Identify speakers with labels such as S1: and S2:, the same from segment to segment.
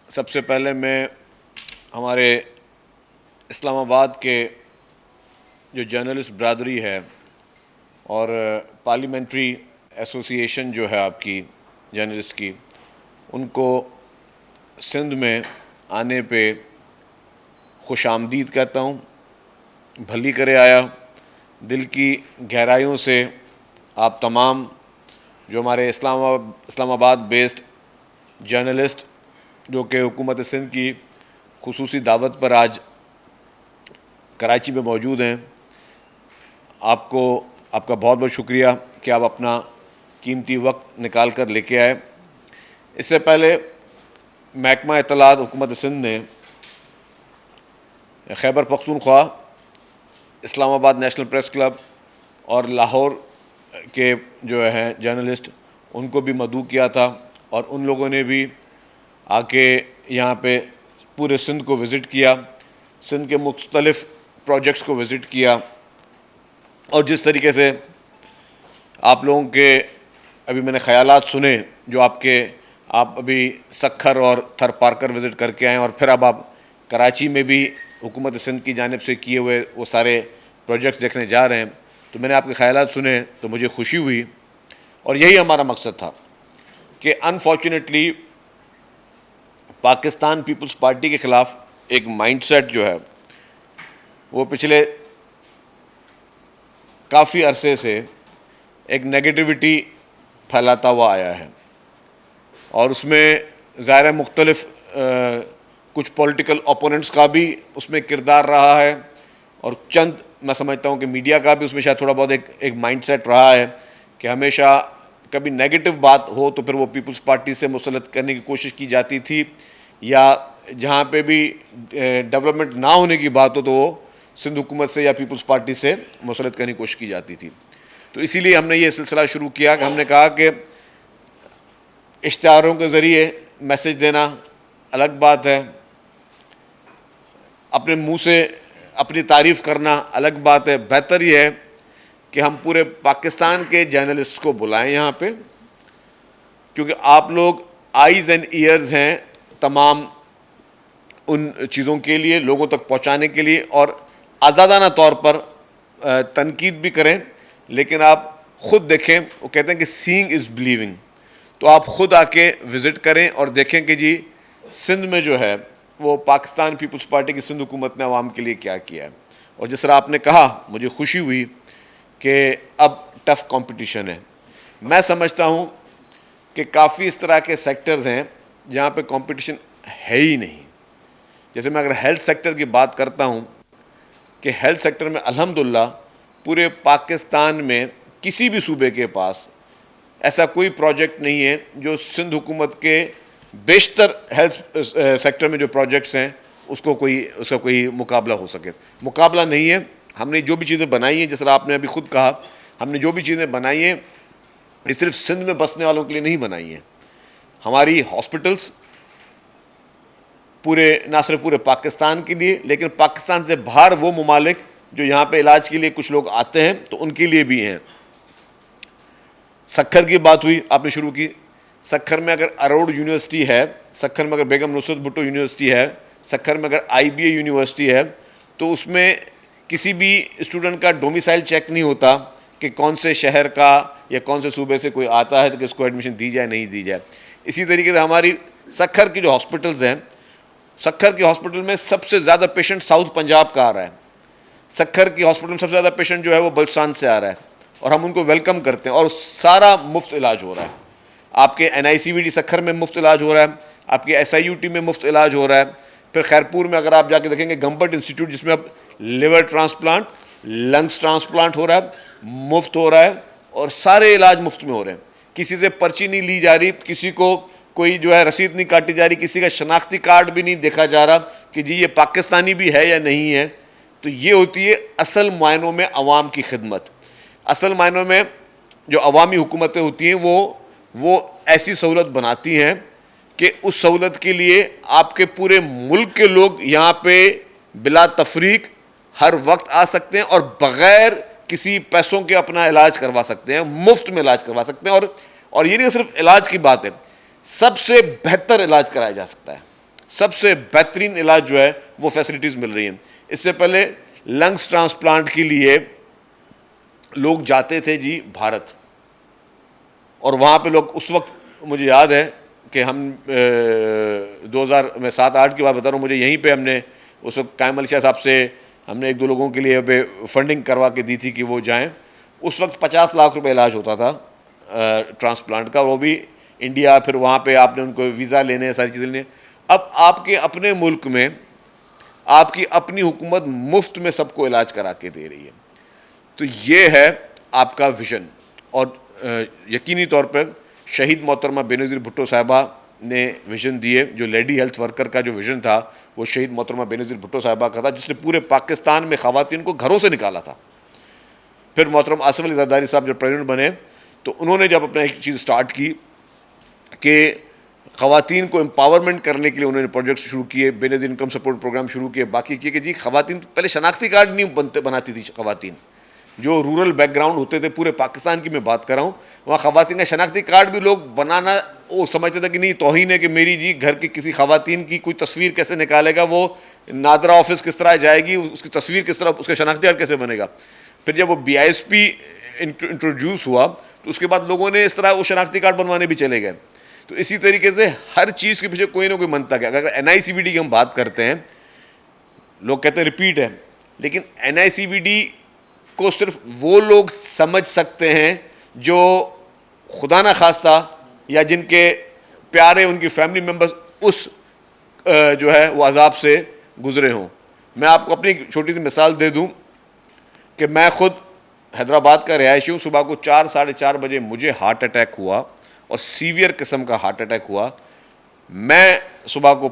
S1: सबसे पहले मैं हमारे इस्लामाबाद के जो जर्नलिस्ट बरादरी है और पार्लियामेंट्री एसोसिएशन जो है आपकी जर्नलिस्ट की, उनको सिंध में आने पे खुशामदीद कहता हूँ। भली करे आया। दिल की गहराइयों से आप तमाम जो हमारे इस्लामाबाद बेस्ड जर्नलिस्ट जो कि हुकूमत सिंध की खुसूसी दावत पर आज कराची में मौजूद हैं, आपका बहुत बहुत शुक्रिया कि आप अपना कीमती वक्त निकाल कर लेके आए। इससे पहले महकमा इत्तलात हुकूमत सिंध ने Khyber Pakhtunkhwa, Islamabad national press club और लाहौर के जो हैं जर्नलिस्ट, उनको भी मदऊ किया था और उन लोगों ने भी आके यहाँ पे पूरे सिंध को विज़िट किया, सिंध के मुख्तलिफ़ प्रोजेक्ट्स को विज़िट किया। और जिस तरीके से आप लोगों के अभी मैंने ख़यालात सुने, जो आप अभी सखर और थर पार्कर विज़िट करके आए और फिर अब आप कराची में भी हुकूमत सिंध की जानिब से किए हुए वो सारे प्रोजेक्ट्स देखने जा रहे हैं, तो मैंने आपके ख़यालात सुने तो मुझे खुशी हुई। और यही हमारा मकसद था कि अनफॉर्चुनेटली पाकिस्तान पीपल्स पार्टी के ख़िलाफ़ एक माइंडसेट जो है वो पिछले काफ़ी अरसे से एक नेगेटिविटी फैलाता हुआ आया है और उसमें ज़ाहिर मुख्तलिफ़ कुछ पॉलिटिकल ओपोनेंट्स का भी उसमें किरदार रहा है और चंद मैं समझता हूँ कि मीडिया का भी उसमें शायद थोड़ा बहुत एक माइंडसेट रहा है कि हमेशा कभी नेगेटिव बात हो तो फिर वो पीपल्स पार्टी से मुसल्लत करने की कोशिश की जाती थी, या जहाँ पे भी डेवलपमेंट ना होने की बात हो तो वो सिंध हुकूमत से या पीपल्स पार्टी से मुसल्लत करने की कोशिश की जाती थी। तो इसीलिए हमने ये सिलसिला शुरू किया कि हमने कहा कि इश्तिहारों के ज़रिए मैसेज देना अलग बात है, अपने मुंह से अपनी तारीफ़ करना अलग बात है। बेहतर ये है कि हम पूरे पाकिस्तान के जर्नलिस्ट को बुलाएं यहाँ पे, क्योंकि आप लोग आइज़ एंड ईयर्स हैं तमाम उन चीज़ों के लिए, लोगों तक पहुँचाने के लिए, और आज़ादाना तौर पर तनकीद भी करें, लेकिन आप ख़ुद देखें। वो कहते हैं कि सीइंग इज़ बिलीविंग। तो आप ख़ुद आके विज़िट करें और देखें कि जी सिंध में जो है वो पाकिस्तान पीपल्स पार्टी की सिंध हुकूमत ने आवाम के लिए क्या किया है। और जिस तरह आपने कहा, मुझे खुशी हुई कि अब टफ़ कंपटीशन है। मैं समझता हूँ कि काफ़ी इस तरह के सेक्टर्स हैं जहाँ पे कंपटीशन है ही नहीं। जैसे मैं अगर हेल्थ सेक्टर की बात करता हूँ कि हेल्थ सेक्टर में अल्हम्दुलिल्लाह पूरे पाकिस्तान में किसी भी सूबे के पास ऐसा कोई प्रोजेक्ट नहीं है जो सिंध हुकूमत के बेशतर हेल्थ सेक्टर में जो प्रोजेक्ट्स हैं उसका कोई मुकाबला हो सके। मुकाबला नहीं है। हमने जो भी चीज़ें बनाई हैं, जिस तरह आपने अभी ख़ुद कहा, हमने जो भी चीज़ें बनाई हैं ये सिर्फ सिंध में बसने वालों के लिए नहीं बनाई हैं। हमारी हॉस्पिटल्स ना सिर्फ पूरे पाकिस्तान के लिए, लेकिन पाकिस्तान से बाहर वो ममालिक जो यहाँ पे इलाज के लिए कुछ लोग आते हैं तो उनके लिए भी हैं। सखर की बात हुई, आपने शुरू की। सखर में अगर अरोड़ यूनिवर्सिटी है, सखर में अगर बेगम नुसरत भुट्टो यूनिवर्सिटी है, सखर में अगर IBA यूनिवर्सिटी है, तो उसमें किसी भी स्टूडेंट का डोमिसाइल चेक नहीं होता कि कौन से शहर का या कौन से सूबे से कोई आता है तो किसको एडमिशन दी जाए नहीं दी जाए। इसी तरीके से हमारी सखर की जो हॉस्पिटल्स हैं, सखर के हॉस्पिटल में सबसे ज़्यादा पेशेंट साउथ पंजाब का आ रहा है। सखर की हॉस्पिटल में सबसे ज़्यादा पेशेंट जो है वो बलुचिस्तान से आ रहा है और हम उनको वेलकम करते हैं और सारा मुफ्त इलाज हो रहा है। आपके NICVD सखर में मुफ्त इलाज हो रहा है, आपके SIUT में मुफ्त इलाज हो रहा है। फिर खैरपुर में अगर आप जाके देखेंगे गम्बट इंस्टीट्यूट, जिसमें अब लिवर ट्रांसप्लांट, लंग्स ट्रांसप्लांट हो रहा है, मुफ्त हो रहा है और सारे इलाज मुफ्त में हो रहे हैं। किसी से पर्ची नहीं ली जा रही, किसी को कोई जो है रसीद नहीं काटी जा रही, किसी का शनाख्ती कार्ड भी नहीं देखा जा रहा कि जी ये पाकिस्तानी भी है या नहीं है। तो ये होती है असल मायनों में अवाम की खिदमत। असल मायनों में जो अवामी हुकूमतें होती हैं वो ऐसी सहूलत बनाती हैं कि उस सहूलत के लिए आपके पूरे मुल्क के लोग यहाँ पे बिला तफरीक हर वक्त आ सकते हैं और बग़ैर किसी पैसों के अपना इलाज करवा सकते हैं, मुफ्त में इलाज करवा सकते हैं। और ये नहीं सिर्फ इलाज की बात है, सबसे बेहतर इलाज कराया जा सकता है। सबसे बेहतरीन इलाज जो है वो फैसिलिटीज़ मिल रही हैं। इससे पहले लंग्स ट्रांसप्लांट के लिए लोग जाते थे जी भारत, और वहाँ पे लोग उस वक्त, मुझे याद है कि हम 2007-8 की बात बता रहा हूँ, मुझे यहीं पे हमने उस वक्त कायम अली शाह साहब से हमने एक दो लोगों के लिए पे फंडिंग करवा के दी थी कि वो जाएं। उस वक्त 50 लाख रुपए इलाज होता था ट्रांसप्लांट का, वो भी इंडिया, फिर वहाँ पे आपने उनको वीज़ा लेने, सारी चीज़ें लेने। अब आपके अपने मुल्क में आपकी अपनी हुकूमत मुफ्त में सबको इलाज करा के दे रही है। तो ये है आपका विज़न। और यकीनी तौर पर शहीद मोहतरमा बेनज़ीर भुट्टो साहिबा ने विज़न दिए। जो लेडी हेल्थ वर्कर का जो विज़न था वो शहीद मोहतरमा बेनज़ीर भुट्टो साहिबा का था, जिसने पूरे पाकिस्तान में ख़वातीन को घरों से निकाला था। फिर मोहतरम आसिफ अली ज़रदारी साहब जब प्रेसिडेंट बने तो उन्होंने जब अपना एक चीज़ स्टार्ट की कि ख़वातीन को एम्पावरमेंट करने के लिए उन्होंने प्रोजेक्ट शुरू किए, बेनज़ीर इनकम सपोर्ट प्रोग्राम शुरू किए, बाकी किए कि जी ख़वातीन पहले शनाख्ती कार्ड नहीं बनाती थी। ख़वातीन जो रूरल बैकग्राउंड होते थे, पूरे पाकिस्तान की मैं बात कर रहा हूँ, वहाँ ख़वातीन का शनाख्ती कार्ड भी लोग बनाना वो समझते थे कि नहीं, तौहीन है कि मेरी जी घर की किसी ख़वातीन की कोई तस्वीर कैसे निकालेगा, वो नादरा ऑफिस किस तरह जाएगी, उसकी तस्वीर किस तरह, उसका शनाख्ती कार्ड कैसे बनेगा। फिर जब वो BISP इंट्रोड्यूस हुआ तो उसके बाद लोगों ने इस तरह वो शनाख्ती कार्ड बनवाने भी चले गए। तो इसी तरीके से हर चीज़ के पीछे कोई ना कोई मंतक है। अगर NICVD की हम बात करते हैं, लोग कहते हैं रिपीट है, लेकिन NICVD को सिर्फ वो लोग समझ सकते हैं जो खुदा ना खास्ता या जिनके प्यारे उनकी फैमिली मेम्बर्स उस जो है वो अजाब से गुजरे हों। मैं आपको अपनी छोटी सी मिसाल दे दूं कि मैं खुद हैदराबाद का रिहायशी हूँ। सुबह को 4 साढ़े 4 बजे मुझे हार्ट अटैक हुआ, और सीवियर किस्म का हार्ट अटैक हुआ। मैं सुबह को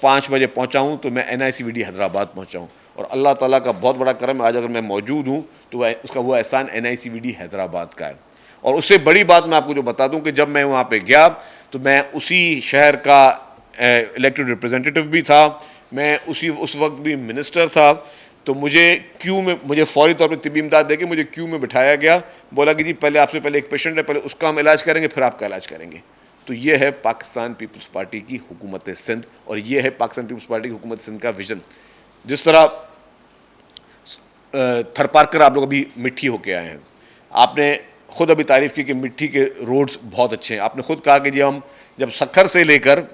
S1: 5 बजे पहुँचा हूँ, तो मैं NICVD हैदराबाद पहुँचा हूँ, और अल्लाह ताला का बहुत बड़ा करम है, आज अगर मैं मौजूद हूँ तो उसका वो एहसान NICVD हैदराबाद का है। और उससे बड़ी बात मैं आपको जो बता दूँ कि जब मैं वहाँ पे गया तो मैं उसी शहर का इलेक्टेड रिप्रेजेंटेटिव भी था, मैं उस वक्त भी मिनिस्टर था। तो मुझे क्यू में, मुझे फौरी तौर पर तिब्बी इमदाद देके मुझे क्यू में बिठाया गया, बोला कि जी पहले आपसे पहले एक पेशेंट है, पहले उसका हम इलाज करेंगे, फिर आपका इलाज करेंगे। तो ये है पाकिस्तान पीपल्स पार्टी की हुकूमत सिंध, और ये है पाकिस्तान पीपल्स पार्टी की हुकूमत सिंध का विजन। जिस तरह थरपारकर आप लोग अभी मिट्टी होके आए हैं, आपने खुद अभी तारीफ़ की कि मिट्टी के रोड्स बहुत अच्छे हैं। आपने खुद कहा कि जी हम जब सक्खर से लेकर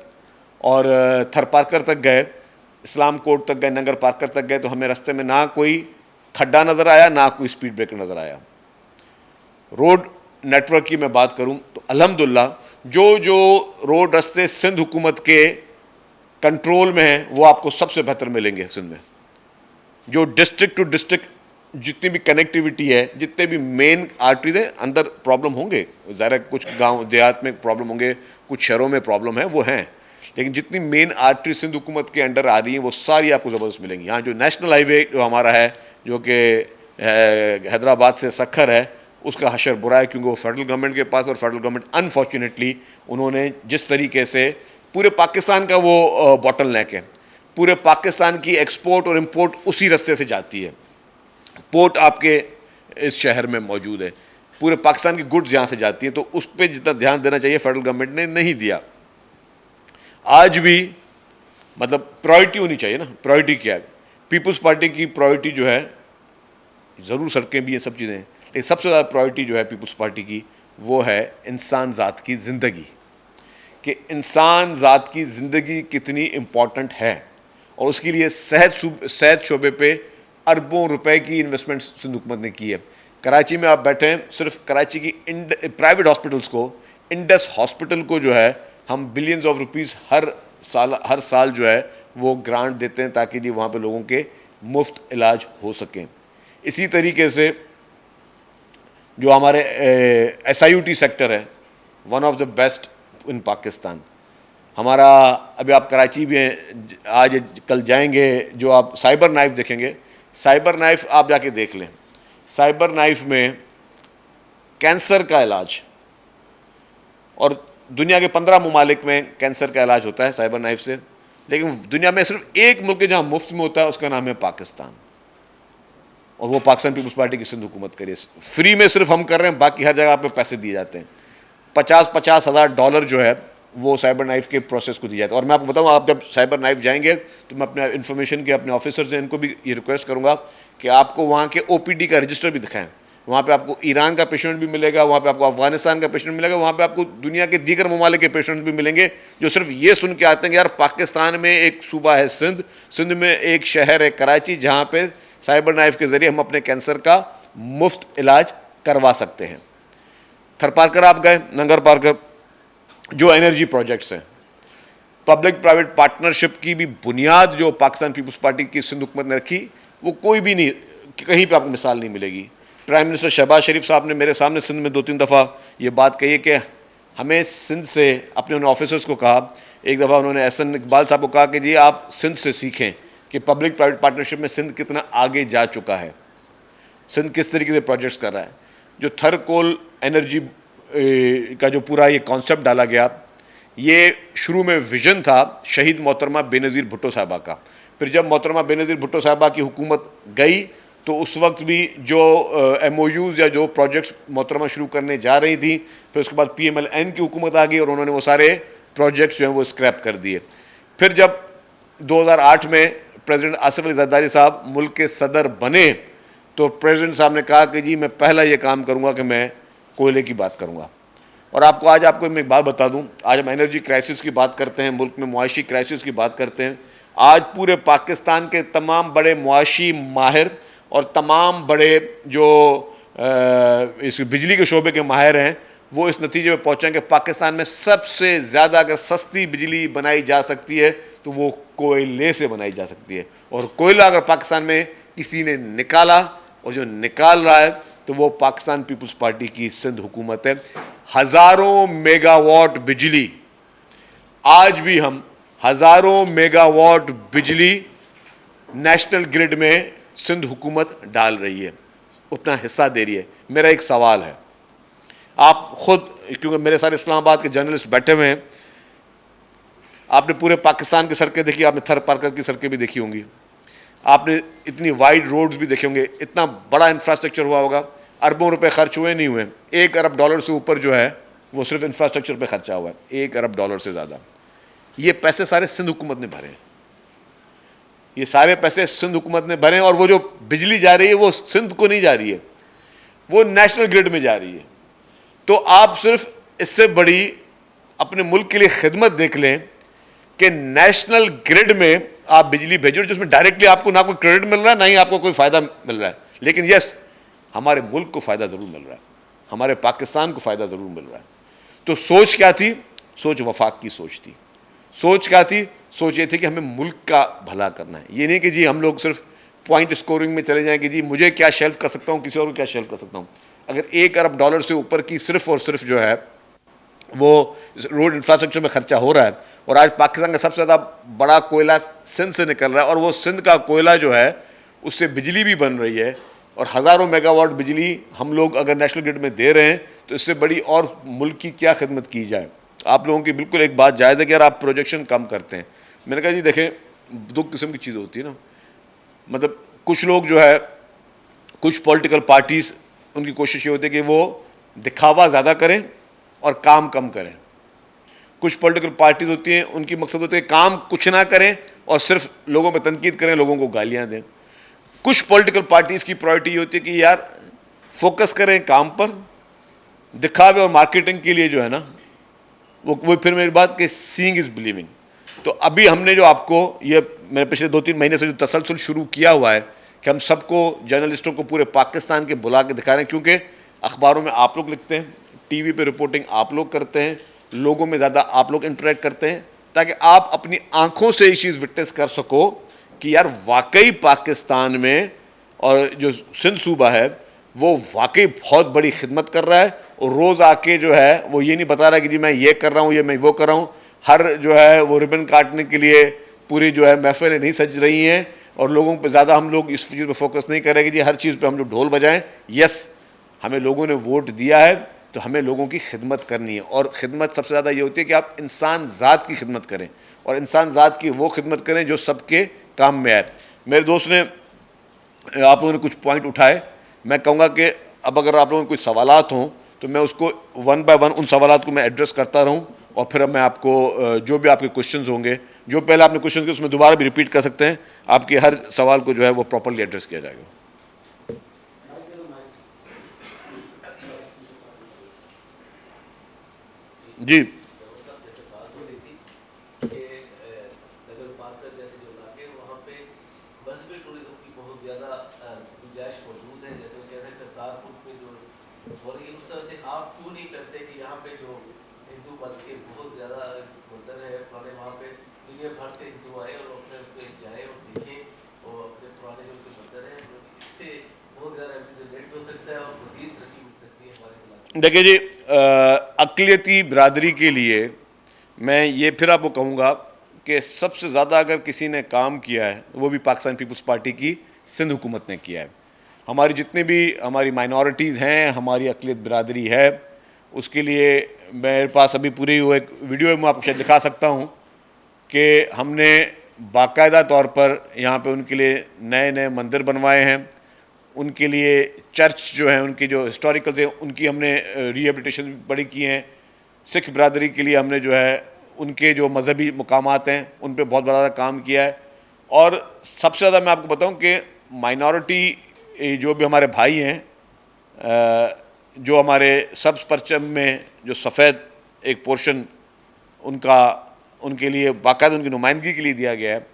S1: और थरपारकर तक गए, इस्लाम कोर्ट तक गए, नंगर पार्कर तक गए, तो हमें रास्ते में ना कोई खड्डा नज़र आया, ना कोई स्पीड ब्रेकर नज़र आया। रोड नेटवर्क की मैं बात करूं तो अल्हम्दुलिल्लाह जो रोड रास्ते सिंध हुकूमत के कंट्रोल में हैं वो आपको सबसे बेहतर मिलेंगे सिंध में। जो डिस्ट्रिक्ट टू डिस्ट्रिक्ट जितनी भी कनेक्टिविटी है, जितने भी मेन आर्टरीज हैं, अंदर प्रॉब्लम होंगे, ज़ाहिर है कुछ गांव देहात में प्रॉब्लम होंगे, कुछ शहरों में प्रॉब्लम है, वो हैं, लेकिन जितनी मेन आर्टरी सिंध हुकूमत के अंडर आ रही हैं वो सारी आपको ज़बरदस्त मिलेंगी। यहाँ जो नेशनल हाईवे जो हमारा है, जो कि हैदराबाद से सक्खर है, उसका हशर बुरा है, क्योंकि वो फेडरल गवर्नमेंट के पास, और फेडरल गवर्नमेंट अनफॉर्चुनेटली उन्होंने जिस तरीके से पूरे पाकिस्तान का वो बॉटल नेक है, पूरे पाकिस्तान की एक्सपोर्ट और इम्पोर्ट उसी रास्ते से जाती है। पोर्ट आपके इस शहर में मौजूद है, पूरे पाकिस्तान की गुड्स यहाँ से जाती हैं, तो उस पर जितना ध्यान देना चाहिए फेडरल गवर्नमेंट ने नहीं दिया। आज भी मतलब प्रायोरिटी होनी चाहिए ना। प्रायोरिटी क्या है? पीपल्स पार्टी की प्रायोरिटी जो है, ज़रूर सड़कें भी ये सब चीज़ें हैं, लेकिन सबसे ज़्यादा प्रायोरिटी जो है पीपल्स पार्टी की वो है इंसान ज़ात की ज़िंदगी, कि इंसान ज़ात की ज़िंदगी कितनी इम्पॉर्टेंट है, और उसके लिए सेहत शोबे पे अरबों रुपए की इन्वेस्टमेंट सिंध हुकूमत ने की है। कराची में आप बैठे हैं, सिर्फ कराची की प्राइवेट हॉस्पिटल्स को, इंडस हॉस्पिटल को जो है हम बिलियंस ऑफ रुपीस हर साल जो है वो ग्रांट देते हैं, ताकि जी वहाँ पे लोगों के मुफ्त इलाज हो सकें। इसी तरीके से जो हमारे SIUT सेक्टर है, one of the best in Pakistan. हमारा अभी आप कराची में आज कल जाएंगे, जो आप साइबर नाइफ देखेंगे, साइबर नाइफ आप जाके देख लें, साइबर नाइफ में कैंसर का इलाज, और दुनिया के 15 ममालिक में कैंसर का इलाज होता है साइबर नाइफ से, लेकिन दुनिया में सिर्फ एक मुल्क है जहाँ मुफ्त में होता है, उसका नाम है पाकिस्तान, और वो पाकिस्तान पीपल्स पार्टी की सिंध हुकूमत करिए। फ्री में सिर्फ हम कर रहे हैं, बाकी हर जगह पे पैसे दिए जाते हैं। $50,000 जो है वो साइबर नाइफ के प्रोसेस को दी जाती है। और मैं आपको बताऊँ, आप जब साइबर नाइफ जाएंगे तो मैं अपने इन्फॉर्मेशन के अपने ऑफिसर्स हैं इनको भी ये रिक्वेस्ट करूँगा कि आपको वहाँ के OPD का रजिस्टर भी दिखाएं। वहाँ पे आपको ईरान का पेशेंट भी मिलेगा, वहाँ पे आपको अफगानिस्तान का पेशेंट मिलेगा, वहाँ पे आपको दुनिया के दीगर ममालिक के पेशेंट भी मिलेंगे जो सिर्फ ये सुन के आते हैं कि यार पाकिस्तान में एक सूबा है सिंध, सिंध में एक शहर है कराची, जहाँ पे साइबर नाइफ के ज़रिए हम अपने कैंसर का मुफ्त इलाज करवा सकते हैं। थर पार्कर आप गए, नंगर पार्कर, जो एनर्जी प्रोजेक्ट्स हैं, पब्लिक प्राइवेट पार्टनरशिप की भी बुनियाद जो पाकिस्तान पीपल्स पार्टी की सिंध हुकूमत ने रखी, वो कोई भी नहीं, कहीं पे आपको मिसाल नहीं मिलेगी। प्राइम मिनिस्टर शहबाज शरीफ साहब ने मेरे सामने सिंध में 2-3 दफ़ा ये बात कही है कि हमें सिंध से, अपने उन ऑफिसर्स को कहा, एक दफ़ा उन्होंने एहसन इकबाल साहब को कहा कि जी आप सिंध से सीखें कि पब्लिक प्राइवेट पार्टनरशिप में सिंध कितना आगे जा चुका है, सिंध किस तरीके से प्रोजेक्ट्स कर रहा है। जो थर कोल एनर्जी का जो पूरा ये कॉन्सेप्ट डाला गया, ये शुरू में विजन था शहीद मोहतरमा बेनज़ीर भुट्टो साहबा का। फिर जब मोहतरमा बेनज़ीर भुट्टो साहबा की हुकूमत गई तो उस वक्त भी जो MOUs या जो प्रोजेक्ट्स मोहतरमा शुरू करने जा रही थी, फिर उसके बाद PMLN की हुकूमत आ गई और उन्होंने वो सारे प्रोजेक्ट्स जो हैं वो स्क्रैप कर दिए। फिर जब 2008 में प्रेसिडेंट आसिफ अली जरदारी साहब मुल्क के सदर बने तो प्रेसिडेंट साहब ने कहा कि जी मैं पहला ये काम करूँगा कि मैं कोयले की बात करूँगा। और आपको मैं एक बात बता दूँ, आज हम एनर्जी क्राइसिस की बात करते हैं, मुल्क में मुआशी क्राइसिस की बात करते हैं। आज पूरे पाकिस्तान के तमाम बड़े मुआशी माहिर और तमाम बड़े जो इस बिजली के शोबे के माहिर हैं, वो इस नतीजे में पहुँचे कि पाकिस्तान में सबसे ज़्यादा अगर सस्ती बिजली बनाई जा सकती है तो वो कोयले से बनाई जा सकती है। और कोयला अगर पाकिस्तान में किसी ने निकाला और जो निकाल रहा है तो वो पाकिस्तान पीपल्स पार्टी की सिंध हुकूमत है। हज़ारों मेगावाट बिजली, आज भी हम हज़ारों मेगावाट बिजली नेशनल ग्रिड में सिंध हुकूमत डाल रही है, अपना हिस्सा दे रही है। मेरा एक सवाल है, आप खुद, क्योंकि मेरे सारे इस्लामाबाद के जर्नलिस्ट बैठे हुए हैं, आपने पूरे पाकिस्तान की सड़कें देखी, आपने थर पार्कर की सड़कें भी देखी होंगी, आपने इतनी वाइड रोड्स भी देखे होंगे, इतना बड़ा इंफ्रास्ट्रक्चर हुआ होगा, अरबों रुपए खर्च हुए नहीं हुए, $1 अरब से ऊपर जो है वो सिर्फ इंफ्रास्ट्रक्चर पे खर्चा हुआ है, $1 अरब से ज़्यादा। ये पैसे सारे सिंध हुकूमत ने भरे, ये सारे पैसे सिंध हुकूमत ने भरे, और वो जो बिजली जा रही है वो सिंध को नहीं जा रही है, वो नेशनल ग्रिड में जा रही है। तो आप सिर्फ इससे बड़ी अपने मुल्क के लिए खिदमत देख लें कि नेशनल ग्रिड में आप बिजली भेजो जिसमें डायरेक्टली आपको ना कोई क्रेडिट मिल रहा है, ना ही आपको कोई फ़ायदा मिल रहा है, लेकिन यस हमारे मुल्क को फ़ायदा ज़रूर मिल रहा है, हमारे पाकिस्तान को फ़ायदा ज़रूर मिल रहा है। तो सोच क्या थी? सोच वफाक की सोच थी। सोच क्या थी? सोच ये थी कि हमें मुल्क का भला करना है। ये नहीं कि जी हम लोग सिर्फ पॉइंट स्कोरिंग में चले जाएं कि जी मुझे क्या शेल्फ कर सकता हूँ, किसी और को क्या शेल्फ कर सकता हूँ। अगर $1 अरब से ऊपर की सिर्फ और सिर्फ जो है वो रोड इंफ्रास्ट्रक्चर में खर्चा हो रहा है, और आज पाकिस्तान का सबसे ज़्यादा बड़ा कोयला सिंध से निकल रहा है, और वो सिंध का कोयला जो है उससे बिजली भी बन रही है, और हज़ारों मेगावाट बिजली हम लोग अगर नेशनल ग्रिड में दे रहे हैं तो इससे बड़ी और मुल्क की क्या खिदमत की जाए। आप लोगों की बिल्कुल एक बात जायज़ है कि यार आप प्रोजेक्शन कम करते हैं। मैंने कहा जी देखें, दो किस्म की चीज़ होती है ना, मतलब कुछ लोग जो है, कुछ पॉलिटिकल पार्टीज़, उनकी कोशिश ये होती है कि वो दिखावा ज़्यादा करें और काम कम करें। कुछ पॉलिटिकल पार्टीज़ होती हैं, उनकी मकसद होती है काम कुछ ना करें और सिर्फ लोगों पर तनकीद करें, लोगों को गालियाँ दें। कुछ पॉलिटिकल पार्टीज़ की प्रायोरिटी ये होती है कि यार फोकस करें काम पर, दिखावे और मार्केटिंग के लिए जो है ना वो फिर मेरी बात कि सीइंग इज़ बिलीविंग। तो अभी हमने जो आपको ये मेरे पिछले 2-3 महीने से जो तसलसल शुरू किया हुआ है कि हम सबको, जर्नलिस्टों को पूरे पाकिस्तान के बुला के दिखा रहे हैं, क्योंकि अखबारों में आप लोग लिखते हैं, टीवी पे रिपोर्टिंग आप लोग करते हैं, लोगों में ज़्यादा आप लोग इंटरेक्ट करते हैं, ताकि आप अपनी आंखों से ये चीज़ विटनेस कर सको कि यार वाकई पाकिस्तान में और जो सिंध सूबा है वो वाकई बहुत बड़ी खिदमत कर रहा है, और रोज़ आके जो है वो ये नहीं बता रहा कि जी मैं ये कर रहा हूँ, ये मैं वो कर रहा हूँ। हर जो है वो रिबन काटने के लिए पूरी जो है महफिलें नहीं सज रही हैं, और लोगों पे ज़्यादा हम लोग इस चीज़ पे फोकस नहीं कर रहे कि जी हर चीज़ पे हम लोग ढोल बजाएं। यस, हमें लोगों ने वोट दिया है तो हमें लोगों की खिदमत करनी है, और ख़िदमत सबसे ज़्यादा ये होती है कि आप इंसान ज़ात की खिदमत करें, और इंसान ज़ात की वो खिदमत करें जो सबके काम में आए। मेरे दोस्त ने, आप लोगों ने कुछ पॉइंट उठाए, मैं कहूँगा कि अब अगर आप लोगों के कोई सवालात हों तो मैं उसको 1 बाय 1 उन सवालात को मैं एड्रेस करता रहूँ, और फिर मैं आपको जो भी आपके क्वेश्चंस होंगे, जो पहले आपने क्वेश्चन किए उसमें दोबारा भी रिपीट कर सकते हैं, आपके हर सवाल को जो है वो प्रॉपरली एड्रेस किया जाएगा। जी देखिए जी, अक़लियती बिरादरी के लिए मैं ये फिर आपको कहूँगा कि सबसे ज़्यादा अगर किसी ने काम किया है वो भी पाकिस्तान पीपल्स पार्टी की सिंध हुकूमत ने किया है। हमारी जितनी भी हमारी माइनॉरिटीज़ हैं, हमारी अक़लियत बिरादरी है, उसके लिए मेरे पास अभी पूरी वो एक वीडियो मैं आपको शायद दिखा सकता हूँ कि हमने बाकायदा तौर पर यहाँ पे उनके लिए नए नए मंदिर बनवाए हैं, उनके लिए चर्च जो है उनकी जो हिस्टोरिकल थे उनकी हमने रिहेबिलिटेशन बड़ी की हैं। सिख बिरादरी के लिए हमने जो है उनके जो मजहबी मुकामात हैं उन पे बहुत बड़ा काम किया है। और सबसे ज़्यादा मैं आपको बताऊं कि माइनॉरिटी जो भी हमारे भाई हैं, जो हमारे सब्ज़ परचम में जो सफ़ेद एक पोर्शन उनका उनके लिए बाकायदा उनकी नुमाइंदगी के लिए दिया गया है।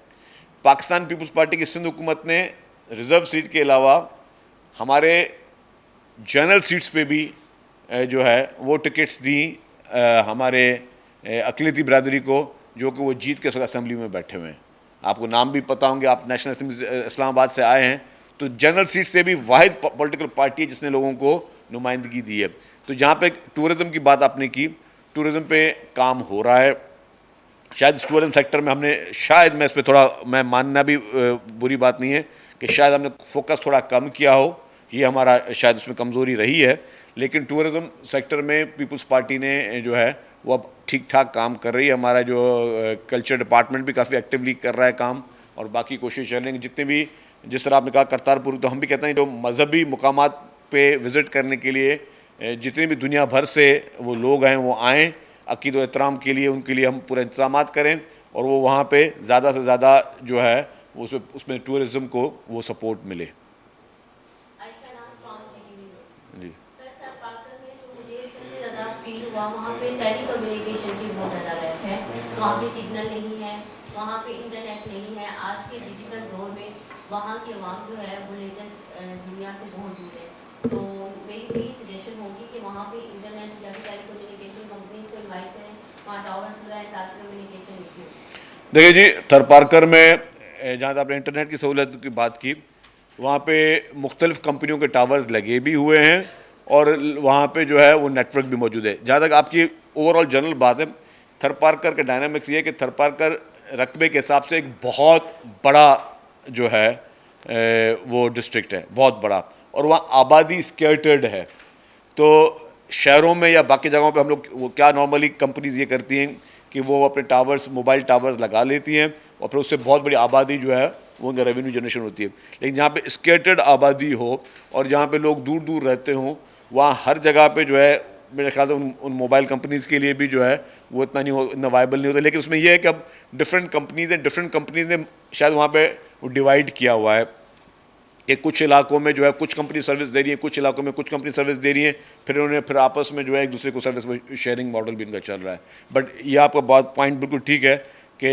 S1: पाकिस्तान पीपल्स पार्टी की सिंध हुकूमत ने रिज़र्व सीट के अलावा हमारे जनरल सीट्स पे भी जो है वो टिकट्स दी हमारे अक़लियती बिरादरी को, जो कि वो जीत के असम्बली में बैठे हुए हैं। आपको नाम भी पता होंगे, आप नेशनल असम्बली इस्लामाबाद से आए हैं, तो जनरल सीट से भी वाहिद पॉलिटिकल पार्टी है जिसने लोगों को नुमाइंदगी दी है। तो जहाँ पे टूरिज़म की बात आपने की, टूरिज़म पे काम हो रहा है। शायद इस टूरिज़म सेक्टर में हमने शायद मैं इस पर थोड़ा मैं मानना भी बुरी बात नहीं है कि शायद हमने फोकस थोड़ा कम किया हो, ये हमारा शायद उसमें कमज़ोरी रही है। लेकिन टूरिज़म सेक्टर में पीपल्स पार्टी ने जो है वो अब ठीक ठाक काम कर रही है। हमारा जो कल्चर डिपार्टमेंट भी काफ़ी एक्टिवली कर रहा है काम, और बाकी कोशिश चल रही है जितने भी, जिस तरह आपने कहा करतारपुर, तो हम भी कहते हैं जो मजहबी मुकामात पे विज़िट करने के लिए जितने भी दुनिया भर से वो लोग हैं वो आएँ अक़ीद व एहतराम के लिए, उनके लिए हम पूरे इंतजाम करें और वो वहाँ पे ज़्यादा से ज़्यादा जो है उसमें टूरिज़म को वो सपोर्ट मिले।
S2: जी सर, थरपारकर में जो मुझे सबसे ज़्यादा फील हुआ वहाँ पे टेली कम्युनिकेशन की बहुत ज़्यादा गैप है। वहाँ पे सिग्नल नहीं है, वहाँ पे इंटरनेट नहीं है। आज के डिजिटल दौर में वहाँ की आवाम जो है वो लेटेस्ट दुनिया से बहुत दूर है। तो मेरी तो यही सजेशन होगी कि वहाँ पे इंटरनेट या फिर टेली कम्युनिकेशन कंपनीज को इन्वाइट करें, वहाँ टावर्स लगाएं ताकि कम्युनिकेशन इशू।
S1: देखिए जी, थरपारकर में जहाँ आपने इंटरनेट की सहूलत की बात की, वहाँ पे मुख्तलिफ़ कंपनियों के टावर्स लगे भी हुए हैं और वहाँ पे जो है वो नेटवर्क भी मौजूद है। जहाँ तक आपकी ओवरऑल जनरल बात है, थरपारकर के डायनामिक्स ये है कि थरपारकर रकबे के हिसाब से एक बहुत बड़ा जो है वो डिस्ट्रिक्ट है, बहुत बड़ा, और वहाँ आबादी स्कैटर्ड है। तो शहरों में या बाकी जगहों पे हम लोग वो क्या नॉर्मली कंपनीज ये करती हैं कि वो अपने टावर्स, मोबाइल टावर्स लगा लेती हैं और फिर उससे बहुत बड़ी आबादी जो है वो उनका रेवेन्यू जनरेशन होती है। लेकिन जहाँ पे स्कैटर्ड आबादी हो और जहाँ पे लोग दूर दूर रहते हों, वहाँ हर जगह पे जो है मेरे ख्याल से उन मोबाइल कंपनीज़ के लिए भी जो है वो इतना वायबल नहीं होता। लेकिन उसमें यह है कि अब डिफरेंट कंपनीज़ ने शायद वहाँ पर वो डिवाइड किया हुआ है कि कुछ इलाकों में जो है कुछ कंपनी सर्विस दे रही है, कुछ इलाकों में कुछ कंपनी सर्विस दे रही है, फिर उन्होंने फिर आपस में जो है एक दूसरे को सर्विस शेयरिंग मॉडल भी इनका चल रहा है। बट ये आपका बात पॉइंट बिल्कुल ठीक है कि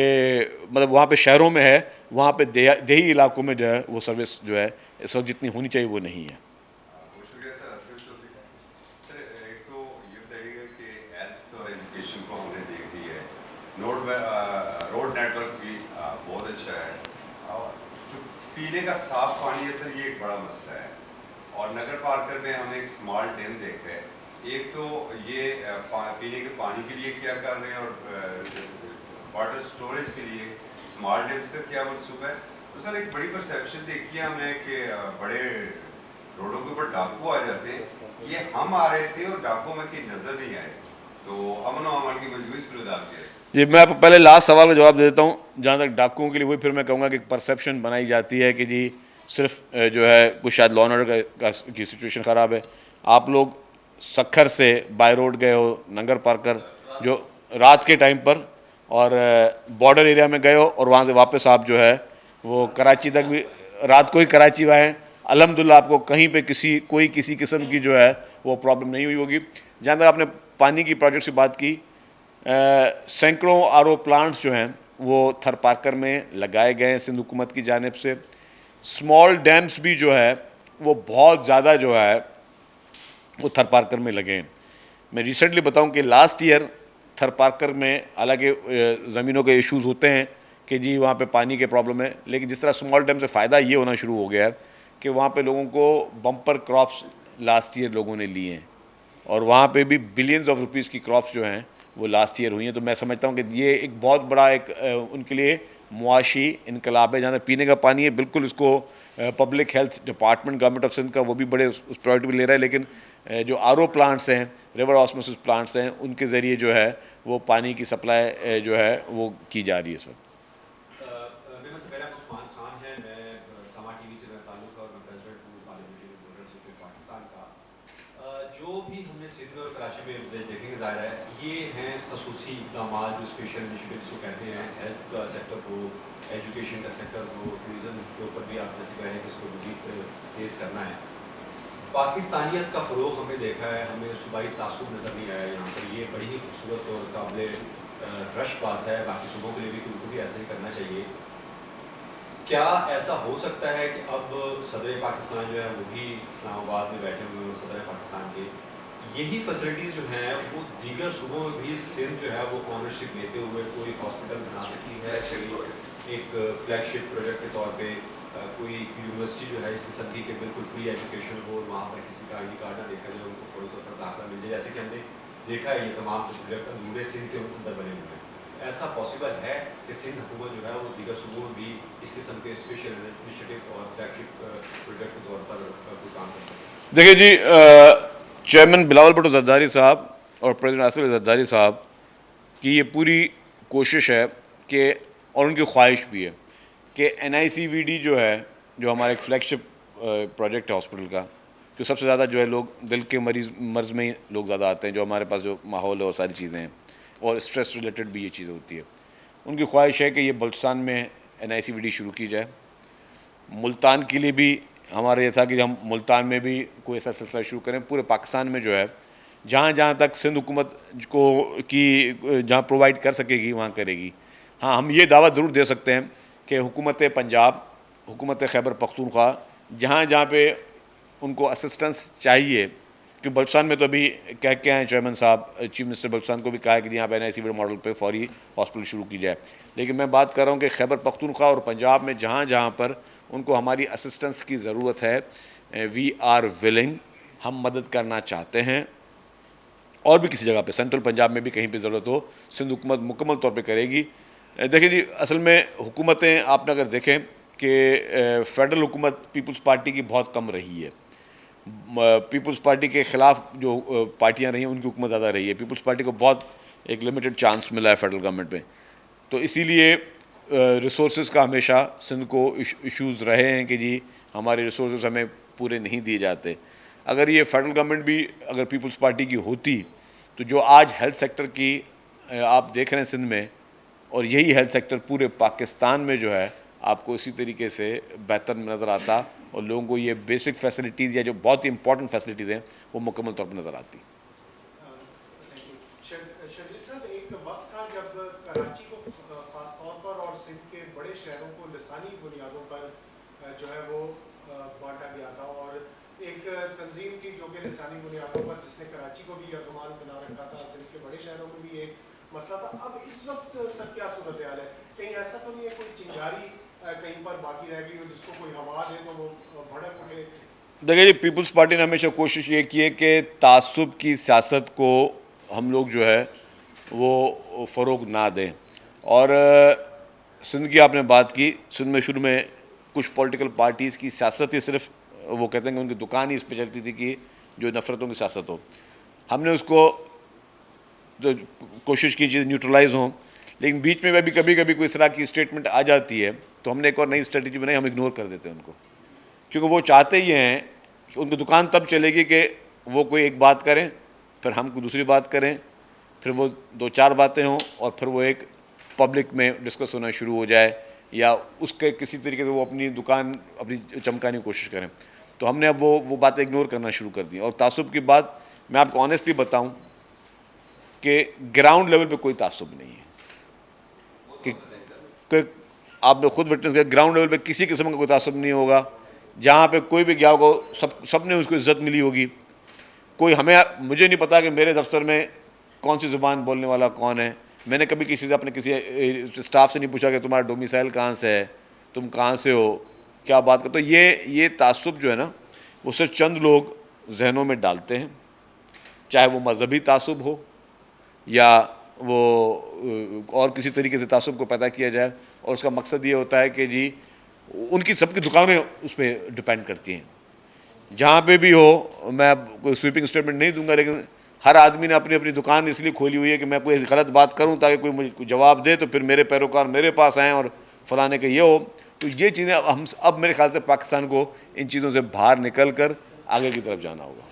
S1: मतलब वहाँ पे शहरों में है, वहाँ पे देही इलाकों में जो है वो सर्विस जो है इस वक्त जितनी होनी चाहिए वो नहीं है।
S3: रोड नेटवर्क भी बहुत अच्छा है और जो पीने का साफ पानी है सर, ये एक बड़ा मसला है। और नगर पार्कर में हमने एक स्मॉल डैम देखा है। एक तो ये पीने के पानी के लिए क्या कर रहे हैं और वाटर स्टोरेज के लिए स्मॉल डैम्स का क्या मनसूबा है। तो सर एक बड़ी परसेप्शन देखी है हमने कि बड़े रोडों के ऊपर डाकू आ जाते हैं। ये हम आ रहे थे और डाकुओं में की नज़र नहीं आए, तो अमन व अमान की मजबूरी सूरत है।
S1: जी, मैं आपको पहले लास्ट सवाल का जवाब दे देता हूँ। जहाँ तक डाकुओं के लिए वही फिर मैं कहूँगा कि परसेप्शन बनाई जाती है कि जी सिर्फ जो है कुछ शायद लॉ एंड ऑर्डर की सिचुएशन ख़राब है। आप लोग सखर से बाय रोड गए हो, नंगर पार्कर जो रात के टाइम पर और बॉर्डर एरिया में गए हो और वहाँ से वापस आप जो है वो कराची तक भी रात को ही कराची आए, अल्हम्दुलिल्लाह आपको कहीं पे कोई किसी किस्म की जो है वो प्रॉब्लम नहीं हुई होगी। जहाँ तक आपने पानी की प्रोजेक्ट से बात की, सैकड़ों आरओ प्लांट्स जो हैं वो थर पार्कर में लगाए गए हैं सिंध हुकूमत की जानिब से। स्मॉल डैम्स भी जो है वो बहुत ज़्यादा जो है वो थर पार्कर में लगे हैं। मैं रिसेंटली बताऊं कि लास्ट ईयर थर पार्कर में हालांकि ज़मीनों के इश्यूज़ होते हैं कि जी वहाँ पे पानी के प्रॉब्लम है, लेकिन जिस तरह स्मॉल डैम से फ़ायदा ये होना शुरू हो गया है कि वहाँ पे लोगों को बम्पर क्रॉप्स लास्ट ईयर लोगों ने लिए हैं और वहाँ पे भी बिलियंस ऑफ रुपीज़ की क्रॉप्स जो हैं वो लास्ट ईयर हुई हैं। तो मैं समझता हूँ कि ये एक बहुत बड़ा उनके लिए मुआशी इनकलाब है। जहाँ तक पीने का पानी है, बिल्कुल इसको public health department government of Sindh का वो भी बड़े उस प्रायोरिटी में ले रहा है, लेकिन जो आरओ प्लांट्स हैं, रिवर ऑस्मोसिस प्लांट्स हैं, उनके ज़रिए जो है वो पानी की सप्लाई जो है वो की जा रही है इस वक्त।
S4: मेरा नाम उस्मान खान है, मैं समा टीवी से मेरा ताल्लुक है और मैं प्रेसिडेंट हूँ पार्लियामेंट्री रिपोर्टर्स ऑफ पाकिस्तान का। जो भी हमने सिंध में और कराची में देखेंगे ज़ाहिर है ये हैं खसूसी इक़दाम जो स्पेशल इनिशिएटिव्स को कहते हैं, हेल्थ का सेक्टर को, एजुकेशन का सेक्टर को, टूरिज़म के ऊपर भी आप जैसे कह रहे हैं कि उसको मज़ीद तेज़ करना है। पाकिस्तानियत का फ़रोग़ हमने देखा है, हमें सूबाई तासुब नज़र नहीं आया यहाँ पर। ये बड़ी ही खूबसूरत और काबिल रश बात है बाकी सूबों के लिए भी कि उनको भी ऐसा ही करना चाहिए। क्या ऐसा हो सकता है कि अब सदर पाकिस्तान जो है वो भी इस्लामाबाद में बैठे हुए हैं, सदर पाकिस्तान के यही फैसिलिटीज़ जो हैं वो दीगर सूबों में भी सिंध जो है वो ऑनरशिप लेते हुए कोई हॉस्पिटल बना सकती है, एक फ्लैगशिप प्रोजेक्ट के तौर पे कोई यूनिवर्सिटी जो है इस किस्म की कि बिल्कुल फ्री एजुकेशन हो, वहाँ पर किसी का आई कार्ड ना देखा जाए, उनको फौरी तौर पर दाखिला मिल जाए, जैसे कि हमने देखा है ये तमाम जो प्रोजेक्ट अंदरूनी सिंध के अंदर बने हुए हैं। ऐसा पॉसिबल है कि सिंध हुकूमत जो है वो दीगर सूबों में भी इस किस्म के स्पेशल इनिशिएटिव और फ्लैगशिप प्रोजेक्ट के तौर पर कोई काम कर सके?
S1: देखिए जी, चेयरमैन बिलावल भुट्टो ज़रदारी साहब और प्रेसिडेंट आसिफ अली ज़रदारी साहब की ये पूरी कोशिश है कि, और उनकी ख्वाहिश भी है कि NICVD जो है, जो हमारा एक फ्लैगशिप प्रोजेक्ट है हॉस्पिटल का, जो सबसे ज़्यादा जो है लोग दिल के मर्ज़ में ही लोग ज़्यादा आते हैं, जो हमारे पास जो माहौल है वो सारी चीज़ें हैं और स्ट्रेस रिलेटेड भी ये चीज़ें होती है। उनकी ख्वाहिश है कि ये बलूचिस्तान में NICVD शुरू की जाए। मुल्तान के लिए भी हमारा ये था कि हम मुल्तान में भी कोई ऐसा सिलसिला शुरू करें। पूरे पाकिस्तान में जो है जहाँ जहाँ तक सिंध हुकूमत को की जहाँ प्रोवाइड कर सकेगी वहाँ करेगी। हाँ, हम ये दावा ज़रूर दे सकते हैं कि हुकूमत पंजाब, हुकूमत खैबर पख्तूनख्वा जहाँ जहाँ पे उनको असिस्टेंस चाहिए, कि बलूचिस्तान में तो अभी कह के आए चेयरमैन साहब, चीफ मिनिस्टर बलूचिस्तान को भी कहा है कि यहाँ पे NICVD मॉडल पे फौरी हॉस्पिटल शुरू की जाए। लेकिन मैं बात कर रहा हूँ कि खैबर पख्तूनख्वा और पंजाब में जहाँ जहाँ पर उनको हमारी असिस्टेंस की ज़रूरत है, वी आर विलिंग, हम मदद करना चाहते हैं। और भी किसी जगह पे सेंट्रल पंजाब में भी कहीं पे ज़रूरत हो, सिंध हुकूमत मुकम्मल तौर पे करेगी। देखिए जी, असल में हुकूमतें आपने अगर देखें कि फ़ेडरल हुकूमत पीपल्स पार्टी की बहुत कम रही है। पीपल्स पार्टी के ख़िलाफ़ जो पार्टियाँ रही हैं उनकी हुकूमत ज़्यादा रही है। पीपल्स पार्टी को बहुत एक लिमिटेड चांस मिला है फेडरल गवर्नमेंट में, तो इसीलिए रिसोर्स का हमेशा सिंध को इश्यूज़ रहे हैं कि जी हमारे रिसोर्स हमें पूरे नहीं दिए जाते। अगर ये फेडरल गवर्नमेंट भी अगर पीपल्स पार्टी की होती तो जो आज हेल्थ सेक्टर की आप देख रहे हैं सिंध में, और यही हेल्थ सेक्टर पूरे पाकिस्तान में जो है आपको इसी तरीके से बेहतर नज़र आता और लोगों को ये बेसिक फैसिलिटीज़ या जो बहुत ही इंपॉर्टेंट फैसिलिटीज़ हैं वो मुकम्मल तौर पर नज़र आती।
S5: शकील साहब, एक वक्त था जब कराची को खास तौर पर और सिंध के बड़े शहरों को लिसानी बुनियादों पर जो है वो बांटा गया था, और एक तंजीम थी जो कि लिसानी बुनियादों पर जिसने कराची को भी यकमान बना रखा था, सिंध के बड़े शहरों में भी एक मसला था। अब इस वक्त सर क्या सूरत हाल है? कहीं ऐसा तो नहीं है कोई चिंगारी कहीं पर बाकी रह गई हो जिसको कोई हवा दे तो वो भड़क उठे?
S1: देखिए जी, पीपल्स पार्टी ने हमेशा कोशिश ये की है कि तासुब की सियासत को हम लोग जो है वो फ़रोग़ ना दें। और सिंध की आपने बात की, सिंध में शुरू में कुछ पॉलिटिकल पार्टीज़ की सियासत ही सिर्फ वो कहते हैं कि उनकी दुकान ही इस पर चलती थी कि जो नफ़रतों की सियासत हो। हमने उसको तो कोशिश की चीज़ न्यूट्रलाइज हों, लेकिन बीच में भी कभी कभी कोई इस तरह की स्टेटमेंट आ जाती है तो हमने एक और नई स्ट्रेटजी बनाई, हम इग्नोर कर देते हैं उनको, क्योंकि वो चाहते ही हैं कि उनकी दुकान तब चलेगी कि वो कोई एक बात करें फिर हम कोई दूसरी बात करें, फिर वो 2-4 बातें हों और फिर वो एक पब्लिक में डिस्कस होना शुरू हो जाए या उसके किसी तरीके से वो अपनी दुकान अपनी चमकाने की कोशिश करें। तो हमने अब वो बातें इग्नोर करना शुरू कर दी। और तासुब की बात मैं आपको ऑनेस्टली बताऊं कि ग्राउंड लेवल पे कोई तासुब नहीं है कि आपने खुद विटनेस किया, ग्राउंड लेवल पे किसी किस्म का कोई तासुब नहीं होगा। जहाँ पे कोई भी गया होगा सब ने उसको इज्जत मिली होगी। कोई मुझे नहीं पता कि मेरे दफ्तर में कौन सी ज़ुबान बोलने वाला कौन है। मैंने कभी किसी से अपने किसी स्टाफ से नहीं पूछा कि तुम्हारा डोमिसाइल कहाँ से है, तुम कहाँ से हो, क्या बात कर। तो ये तासुब जो है ना, वो सिर्फ चंद लोग जहनों में डालते हैं, चाहे वो मजहबी तासुब हो या वो और किसी तरीके से तासुब को पैदा किया जाए। और उसका मकसद ये होता है कि जी उनकी सबकी दुकानें उस पर डिपेंड करती हैं। जहाँ पे भी हो, मैं कोई स्वीपिंग स्टेटमेंट नहीं दूंगा, लेकिन हर आदमी ने अपनी अपनी दुकान इसलिए खोली हुई है कि मैं कोई गलत बात करूं ताकि कोई मुझे जवाब दे तो फिर मेरे पैरोकार मेरे पास आएँ और फलाने के ये हो। तो ये चीज़ें अब मेरे ख्याल से पाकिस्तान को इन चीज़ों से बाहर निकल कर आगे की तरफ जाना होगा।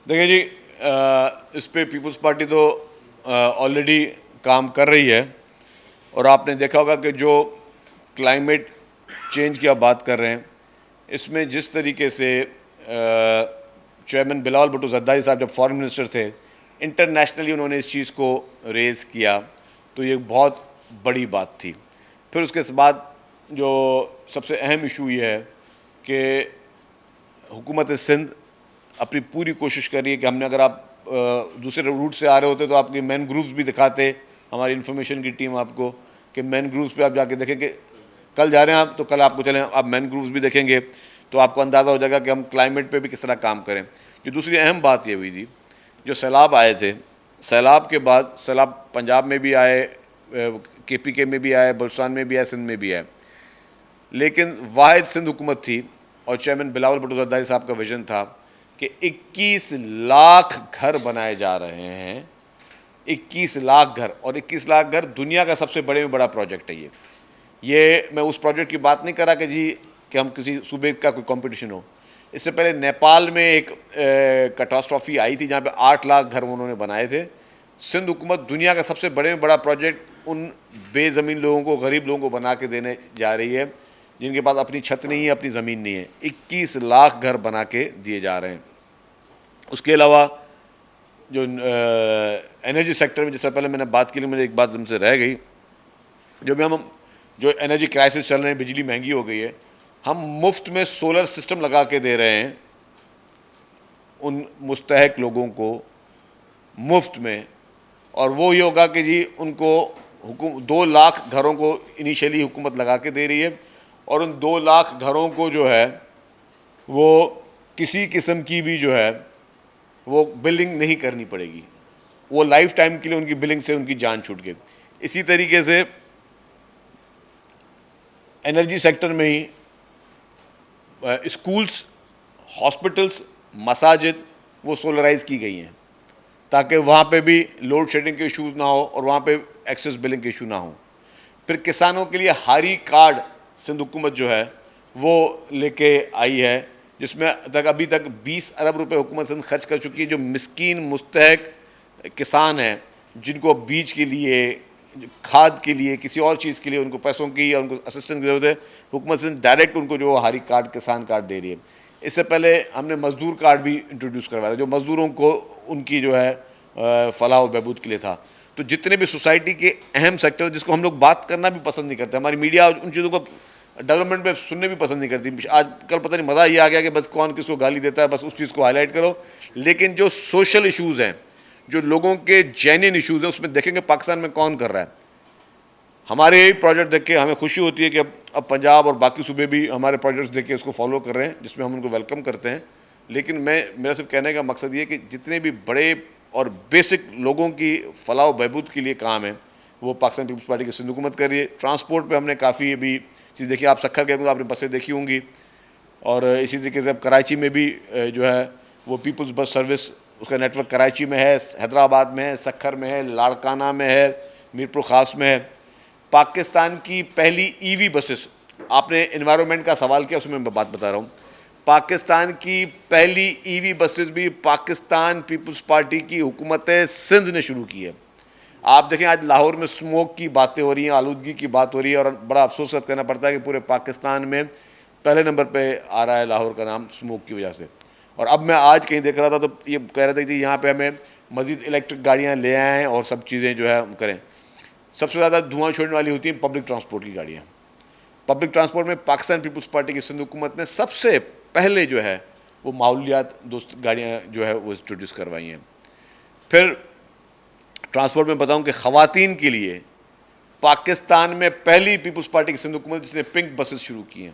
S1: देखिए जी, इस पे पीपल्स पार्टी तो ऑलरेडी काम कर रही है। और आपने देखा होगा कि जो क्लाइमेट चेंज की आप बात कर रहे हैं, इसमें जिस तरीके से चेयरमैन बिलावल भुट्टो ज़रदारी साहब जब फॉरेन मिनिस्टर थे, इंटरनेशनली उन्होंने इस चीज़ को रेज़ किया, तो ये बहुत बड़ी बात थी। फिर उसके बाद जो सबसे अहम इशू ये है कि हुकूमत सिंध अपनी पूरी कोशिश कर रही है कि हमने, अगर आप दूसरे रूट से आ रहे होते तो आपके मैनग्रूव्स भी दिखाते, हमारी इन्फॉर्मेशन की टीम आपको, कि मैनग्रूव्स पे आप जाके देखेंगे। कल जा रहे हैं आप, तो कल आपको चलें आप मैनग्रूव्स भी देखेंगे, तो आपको अंदाज़ा हो जाएगा कि हम क्लाइमेट पे भी किस तरह काम करें। जो दूसरी अहम बात ये हुई थी, जो सैलाब आए थे, सैलाब के बाद सैलाब पंजाब में भी आए, KPK में भी आए, बलूचिस्तान में भी आए, सिंध में भी आए, लेकिन वाहिद सिंध हुकूमत थी और चेयरमैन बिलावल भुट्टो ज़रदारी साहब का विजन था कि 21 लाख घर बनाए जा रहे हैं। 21 लाख घर, और 21 लाख घर दुनिया का सबसे बड़े में बड़ा प्रोजेक्ट है ये मैं उस प्रोजेक्ट की बात नहीं कर रहा कि हम किसी सूबे का कोई कंपटीशन हो। इससे पहले नेपाल में एक कैटास्ट्रॉफी आई थी जहाँ पे 8 लाख घर उन्होंने बनाए थे। सिंध हुकूमत दुनिया का सबसे बड़े में बड़ा प्रोजेक्ट उन बेज़मीन लोगों को, गरीब लोगों को बना के देने जा रही है जिनके पास अपनी छत नहीं है, अपनी ज़मीन नहीं है। 21 लाख घर बना के दिए जा रहे हैं। उसके अलावा जो एनर्जी सेक्टर में, जिससे पहले मैंने बात की, मुझे एक बात हमसे रह गई, जो एनर्जी क्राइसिस चल रहे हैं, बिजली महंगी हो गई है, हम मुफ्त में सोलर सिस्टम लगा के दे रहे हैं उन मुस्तहक लोगों को मुफ्त में। और वो ये होगा कि जी उनको 2 लाख घरों को इनिशियली हुकूमत लगा के दे रही है, और उन 2 लाख घरों को जो है वो किसी किस्म की भी जो है वो बिलिंग नहीं करनी पड़ेगी। वो लाइफ टाइम के लिए उनकी बिलिंग से उनकी जान छूट गई। इसी तरीके से एनर्जी सेक्टर में ही स्कूल्स, हॉस्पिटल्स, मसाजिद वो सोलराइज की गई हैं ताकि वहाँ पे भी लोड शेडिंग के इश्यूज़ ना हो और वहाँ पे एक्सेस बिलिंग के इशू ना हो। फिर किसानों के लिए हारी कार्ड सिंध हुकूमत जो है वो लेके आई है, जिसमें अभी तक 20 अरब रुपए हुकूमत सिंध खर्च कर चुकी है। जो मिस्कीन मुस्तहक किसान हैं, जिनको बीज के लिए, खाद के लिए, किसी और चीज़ के लिए उनको पैसों की या उनको असिस्टेंस की ज़रूरत है, हुकूमत सिंध डायरेक्ट उनको जो हारी कार्ड, किसान कार्ड दे रही है। इससे पहले हमने मज़दूर कार्ड भी इंट्रोड्यूस करवाया जो मज़दूरों को उनकी जो है फलाह और बहबूद के लिए था। तो जितने भी सोसाइटी के अहम सेक्टर जिसको हम लोग बात करना भी पसंद नहीं करते, हमारी मीडिया उन चीज़ों को डेवलपमेंट में सुनने भी पसंद नहीं करती। आजकल पता नहीं मज़ा ये आ गया कि बस कौन किसको गाली देता है, बस उस चीज़ को हाईलाइट करो। लेकिन जो सोशल इशूज़ हैं, जो लोगों के जेन्युइन इशूज़ हैं, उसमें देखेंगे पाकिस्तान में कौन कर रहा है। हमारे यही प्रोजेक्ट देख के हमें खुशी होती है कि अब पंजाब और बाकी सूबे भी हमारे प्रोजेक्ट्स देख के इसको फॉलो कर रहे हैं, जिसमें हम उनको वेलकम करते हैं। लेकिन मेरा सिर्फ कहने का मकसद ये है कि जितने भी बड़े और बेसिक लोगों की फलाह व बहबूद के लिए काम है, वो पाकिस्तान पीपल्स पार्टी की सिंध हुकूमत कर रही है। ट्रांसपोर्ट पे हमने काफ़ी अभी चीज़ देखी। आप सखर गए तो आपने बसें देखी होंगी, और इसी तरीके से अब कराची में भी जो है वो पीपल्स बस सर्विस, उसका नेटवर्क कराची में है, हैदराबाद में है, सखर में है, लाड़काना में है, मीरपुर ख़ास में है। पाकिस्तान की पहली ईवी बसेस, आपने एनवायरनमेंट का सवाल किया, उसमें मैं बात बता रहा हूँ। पाकिस्तान की पहली ईवी बसेस भी पाकिस्तान पीपल्स पार्टी की हुकूमत सिंध ने शुरू की है। आप देखें आज लाहौर में स्मोक की बातें हो रही हैं, आलूदगी की बात हो रही है, और बड़ा अफसोस करना पड़ता है कि पूरे पाकिस्तान में पहले नंबर पे आ रहा है लाहौर का नाम स्मोक की वजह से। और अब मैं आज कहीं देख रहा था तो ये कह रहे थे कि यहाँ पे हमें मज़ीद इलेक्ट्रिक गाड़ियाँ ले आएँ और सब चीज़ें जो है हम करें। सबसे ज़्यादा धुआं छोड़ने वाली होती हैं पब्लिक ट्रांसपोर्ट की गाड़ियाँ। पब्लिक ट्रांसपोर्ट में पाकिस्तान पीपल्स पार्टी की सिंध हुकूमत ने सबसे पहले जो है वो माहौलियात दोस्त गाड़ियाँ जो है वो इंट्रोड्यूस करवाई हैं। फिर ट्रांसपोर्ट में बताऊं कि ख़वातीन के लिए पाकिस्तान में पहली पीपल्स पार्टी की सिंध हुकूमत जिसने पिंक बसेस शुरू की हैं,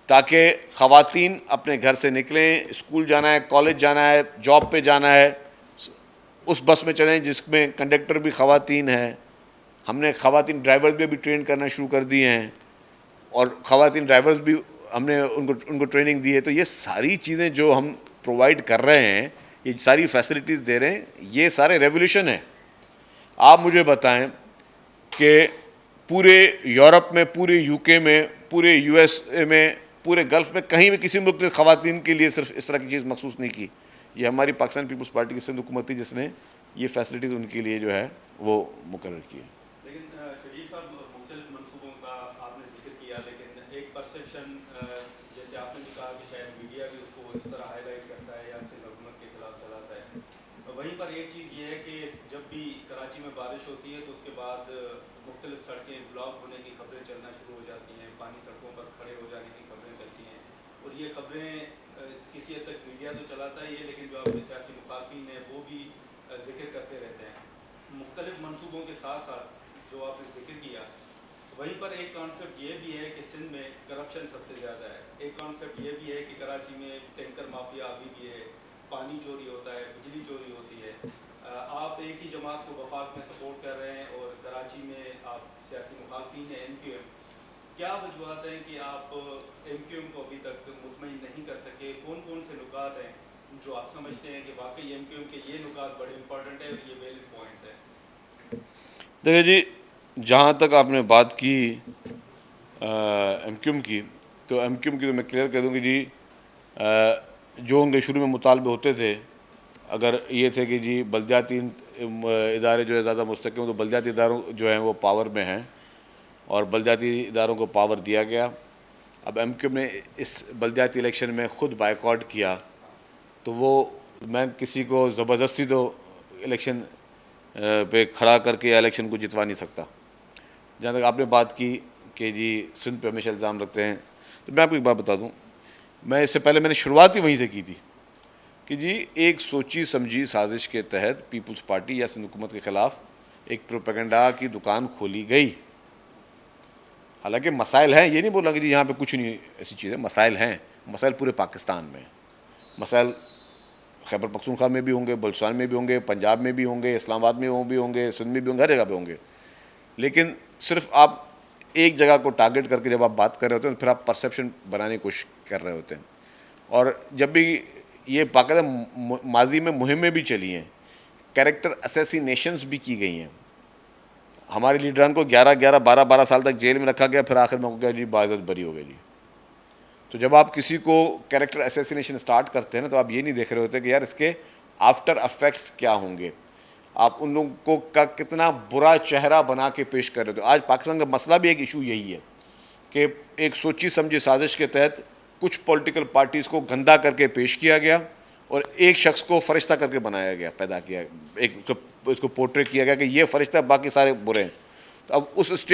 S1: ताकि ख़वातीन अपने घर से निकलें, स्कूल जाना है, कॉलेज जाना है, जॉब पे जाना है, उस बस में चलें जिसमें कंडक्टर भी ख़वातीन हैं। हमने ख़वातीन ड्राइवर्स भी ट्रेन करना शुरू कर दिए हैं, और ख़वातीन ड्राइवर्स भी हमने उनको ट्रेनिंग दी है। तो ये सारी चीज़ें जो हम प्रोवाइड कर रहे हैं, ये सारी फैसिलिटीज़ दे रहे हैं, ये सारे रेवोल्यूशन है। आप मुझे बताएं कि पूरे यूरोप में, पूरे यूके में, पूरे यूएसए में, पूरे गल्फ़ में कहीं भी किसी मुल्क ने ख़वातीन के लिए सिर्फ इस तरह की चीज़ मखसूस नहीं की। ये हमारी पाकिस्तान पीपल्स पार्टी की सिंध हुकूमत थी जिसने ये फैसिलिटीज़ उनके लिए जो है वो मुकर्रर की है।
S6: लेकिन शरीफ साहब, मुख्तलिफ मनसूबों का आपने जिक्र किया, लेकिन एक परसेप्शन जैसे आपने भी कहा कि शायद मीडिया भी उसको इस तरह हाईलाइट करता है या सिंध हुकूमत के खिलाफ चलाता है। वहीं पर एक चीज़ ये है कि जब भी कराची में बारिश होती है तो उसके बाद मुख्तलिफ सड़कें ब्लॉक होने की खबरें चलना शुरू हो जाती हैं, पानी सड़कों पर खड़े हो जाने की खबरें चलती हैं, और ये खबरें किसी हद तक मीडिया तो चलाता ही है, लेकिन जो आपके सियासी मुखालफिन हैं वो भी जिक्र करते रहते हैं। मुख्तलिफ मनसूबों के साथ साथ जो आपने जिक्र किया, वहीं पर एक कॉन्सेप्ट ये भी है कि सिंध में करप्शन सबसे ज़्यादा है। एक कॉन्सेप्ट ये भी है कि कराची में टैंकर माफिया अभी भी है, पानी चोरी होता है, बिजली चोरी होती है। आप एक ही जमात को वफाक में सपोर्ट कर रहे हैं और कराची में आप सियासी मुखालफिन हैं MQM। क्या वजूहत हैं कि आप MQM को अभी तक मुतमईन नहीं कर सके? कौन कौन से नुकात हैं जो आप समझते हैं कि वाकई MQM के ये नुकात बड़े इंपॉर्टेंट है और ये वैलिड पॉइंट्स हैं?
S1: देखिए जी, जहाँ तक आपने बात की MQM की, तो MQM की तो मैं क्लियर कर दूँ कि जी जो उनके शुरू में मुतालबे होते थे, अगर ये थे कि जी बल्दियाती इदारे जो है ज़्यादा मुस्तक़िम, तो बल्दियाती इदारों जो हैं वो पावर में हैं और बल्दियाती इदारों को पावर दिया गया। अब MQM ने इस बल्दियाती इलेक्शन में ख़ुद बायकॉट किया, तो वो मैं किसी को ज़बरदस्ती तो इलेक्शन पे खड़ा करके या इलेक्शन को जितवा नहीं सकता। जहाँ तक आपने बात की कि जी सिंध पे हमेशा इल्ज़ाम रखते हैं, तो मैं आपको एक बात बता दूँ, मैं इससे पहले मैंने शुरुआत ही वहीं से की थी कि जी एक सोची समझी साजिश के तहत पीपल्स पार्टी या सिंध हुकूमत के ख़िलाफ़ एक प्रोपेगेंडा की दुकान खोली गई। हालांकि मसाइल हैं, ये नहीं बोला कि जी यहाँ पे कुछ नहीं ऐसी चीज़ है, मसाइल हैं, मसाइल पूरे पाकिस्तान में, मसाइल खैबर पख्तूनख्वा में भी होंगे, बलूचिस्तान में भी होंगे, पंजाब में भी होंगे, इस्लामाबाद में भी होंगे, सिंध में भी होंगे, हर जगह पे होंगे। लेकिन सिर्फ आप एक जगह को टारगेट करके जब आप बात कर रहे होते हैं तो फिर आप परसेप्शन बनाने की कोशिश कर रहे होते हैं। और जब भी ये बाकायदा माजी में मुहिमें भी चली हैं, कैरेक्टर असैसिनेशंस भी की गई हैं, हमारे लीडरान को 11-11, 12-12 साल तक जेल में रखा गया, फिर आखिर में हो गया जी बाइज़्ज़त बरी हो गए जी। तो जब आप किसी को कैरेक्टर असैसिनेशन स्टार्ट करते हैं ना, तो आप ये नहीं देख रहे होते कि यार इसके आफ्टर इफेक्ट्स क्या होंगे, आप उन लोगों को का कितना बुरा चेहरा बना के पेश कर रहे हो। आज पाकिस्तान का मसला भी एक इशू यही है कि एक सोची समझी साजिश के तहत कुछ पॉलिटिकल पार्टीज़ को गंदा करके पेश किया गया और एक शख्स को फरिश्ता करके बनाया गया, पैदा किया, एक उसको पोर्ट्रेट किया गया कि ये फरिश्ता, बाकी सारे बुरे हैं। तो अब उस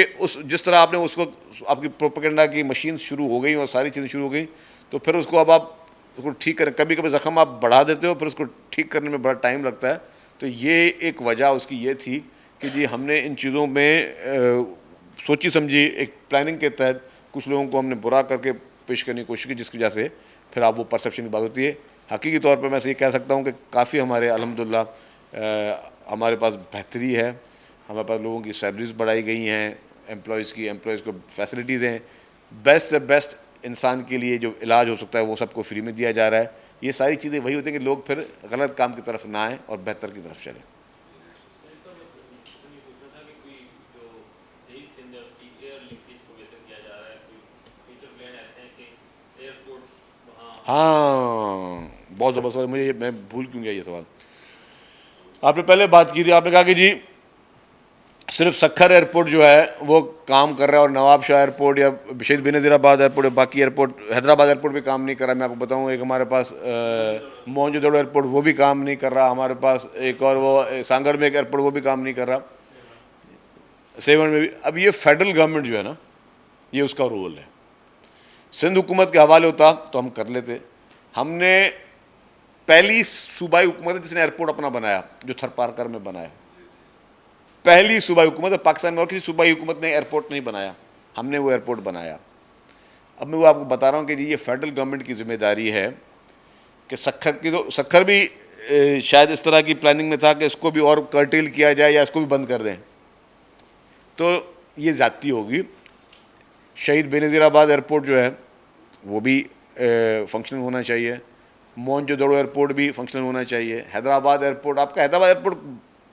S1: जिस तरह आपने उसको, आपकी प्रोपेगेंडा की मशीन शुरू हो गई और सारी चीज़ें शुरू हो गई, तो फिर उसको अब आप उसको ठीक करें, कभी कभी ज़ख़म आप बढ़ा देते हो, फिर उसको ठीक करने में बड़ा टाइम लगता है। तो ये एक वजह उसकी ये थी कि जी हमने इन चीज़ों में सोची समझी एक प्लानिंग के तहत कुछ लोगों को हमने बुरा करके पेश करने की कोशिश की, जिसकी वजह से फिर आप वो परसेप्शन की बात होती है। हकीकी तौर पर मैं ये कह सकता हूँ कि काफ़ी हमारे अल्हम्दुलिल्लाह हमारे पास बेहतरी है, हमारे पास लोगों की सैलरीज बढ़ाई गई हैं, एम्प्लॉयज़ को फैसिलिटीज़ हैं, बेस्ट से बेस्ट इंसान के लिए जो इलाज हो सकता है वो सबको फ्री में दिया जा रहा है। ये सारी चीज़ें वही होती हैं कि लोग फिर गलत काम की तरफ ना आएँ और बेहतर की तरफ चलें। हाँ, बहुत ज़बरदस्त सवाल, मैं भूल क्यों गया ये सवाल। आपने पहले बात की थी, आपने कहा कि जी सिर्फ सखर एयरपोर्ट जो है वो काम कर रहा है और नवाब शाह एयरपोर्ट या शहीद बेनज़ीराबाद एयरपोर्ट या बाकी एयरपोर्ट, हैदराबाद एयरपोर्ट भी काम नहीं कर रहा। मैं आपको बताऊं, एक हमारे पास मोहनजोदड़ो एयरपोर्ट वो भी काम नहीं कर रहा, हमारे पास एक और वो सांगड़ में एक एयरपोर्ट वो भी काम नहीं कर रहा, सेवन में भी। अब ये फेडरल गवर्नमेंट जो है ना, ये उसका रोल है। सिंध हुकूमत के हवाले होता तो हम कर लेते। हमने पहली सूबाई हुकूमत है जिसने एयरपोर्ट अपना बनाया, जो थरपारकर में बनाया, पहली सूबाई हुकूमत है। पाकिस्तान में और किसी सूबाई हुकूमत ने एयरपोर्ट नहीं बनाया, हमने वो एयरपोर्ट बनाया। अब मैं वो आपको बता रहा हूँ कि जी ये फेडरल गवर्नमेंट की जिम्मेदारी है कि सखर भी शायद इस तरह की प्लानिंग में था कि इसको भी और कर्टेल किया जाए या इसको भी बंद कर दें, तो ये ज़्यादती होगी। शहीद बेनज़ीराबाद एयरपोर्ट जो है वो भी फंक्शनल होना चाहिए, मोहनजोदड़ो एयरपोर्ट भी फंक्शनल होना चाहिए, हैदराबाद एयरपोर्ट, आपका हैदराबाद एयरपोर्ट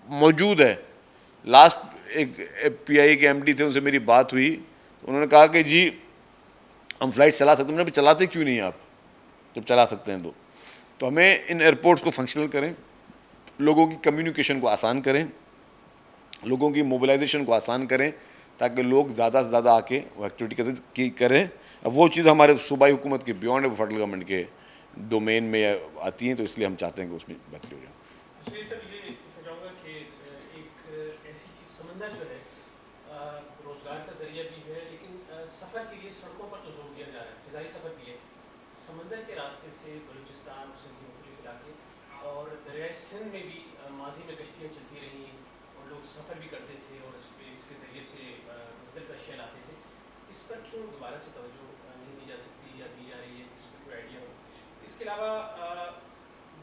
S1: मौजूद है। लास्ट एक पीआई के एमडी थे, उनसे मेरी बात हुई, उन्होंने कहा कि जी हम फ्लाइट चला सकते हैं। मैंने चलाते क्यों नहीं आप, जब चला सकते हैं तो हमें इन एयरपोर्ट्स को फंक्शनल करें, लोगों की कम्युनिकेशन को आसान करें, लोगों की मोबिलाइजेशन को आसान करें, ताकि लोग ज़्यादा से ज़्यादा आके वो एक्टिविटी करें। अब वो चीज़ हमारे सूबाई हुकूमत के बियॉन्ड है, वो फेडरल गवर्नमेंट के डोमेन में आती हैं, तो इसलिए हम चाहते हैं कि उसमें बेहतरी हो जाए।
S7: सर ये पूछना चाहूँगा कि एक ऐसी चीज़ समंदर जो है रोज़गार का जरिया भी है, लेकिन सफ़र के लिए सड़कों पर तो जोर दिया जा रहा है, फ़िज़ाई सफ़र के लिए समंदर के रास्ते से बलूचिस्तान, सिंध के मुख्तलिफ इलाके और दरियाए सिंध में भी माजी में कश्तियाँ चलती रही और लोग सफ़र भी करते थे और इसके ज़रिए से मुख्तलिफ अशिया लाते थे। इस पर क्यों दोबारा से तवज्जो नहीं दी जा सकती या दी जा रही है, इस पर कोई आइडिया हो? इसके अलावा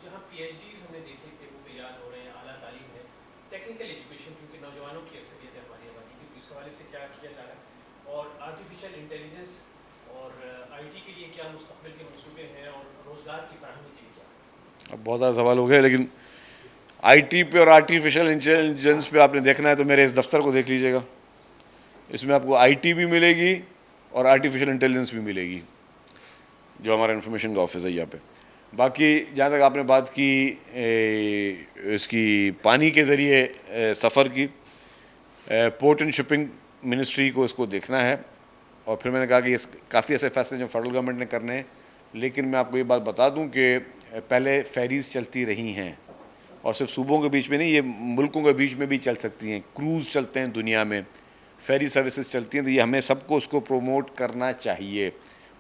S7: जहाँ PhDs हमने देखे थे वो तैयार हो रहे हैं, आला तालीम है, टेक्निकल एजुकेशन क्योंकि नौजवानों की अक्सरियत है हमारी आबादी की, तो इस हवाले से क्या किया जा रहा है? और आर्टिफिशियल इंटेलिजेंस और IT के लिए क्या मुस्तकबिल के मंसूबे हैं और रोज़गार की फराहमी के लिए क्या?
S1: अब बहुत ज़्यादा सवाल हो गए, लेकिन IT पे और आर्टिफिशियल इंटेलिजेंस पे आपने देखना है तो मेरे इस दफ्तर को देख लीजिएगा, इसमें आपको IT भी मिलेगी और आर्टिफिशियल इंटेलिजेंस भी मिलेगी, जो हमारा इंफॉर्मेशन का ऑफिस है यहाँ पे। बाकी जहाँ तक आपने बात की इसकी पानी के ज़रिए सफ़र की, पोर्ट एंड शिपिंग मिनिस्ट्री को इसको देखना है। और फिर मैंने कहा कि काफ़ी ऐसे फैसले जो फेडरल गवर्नमेंट ने करने हैं, लेकिन मैं आपको ये बात बता दूं कि पहले फेरीज़ चलती रही हैं और सिर्फ सूबों के बीच में नहीं, ये मुल्कों के बीच में भी चल सकती हैं, क्रूज़ चलते हैं दुनिया में, फेरी सर्विसेज चलती हैं, तो ये हमें सबको उसको प्रोमोट करना चाहिए।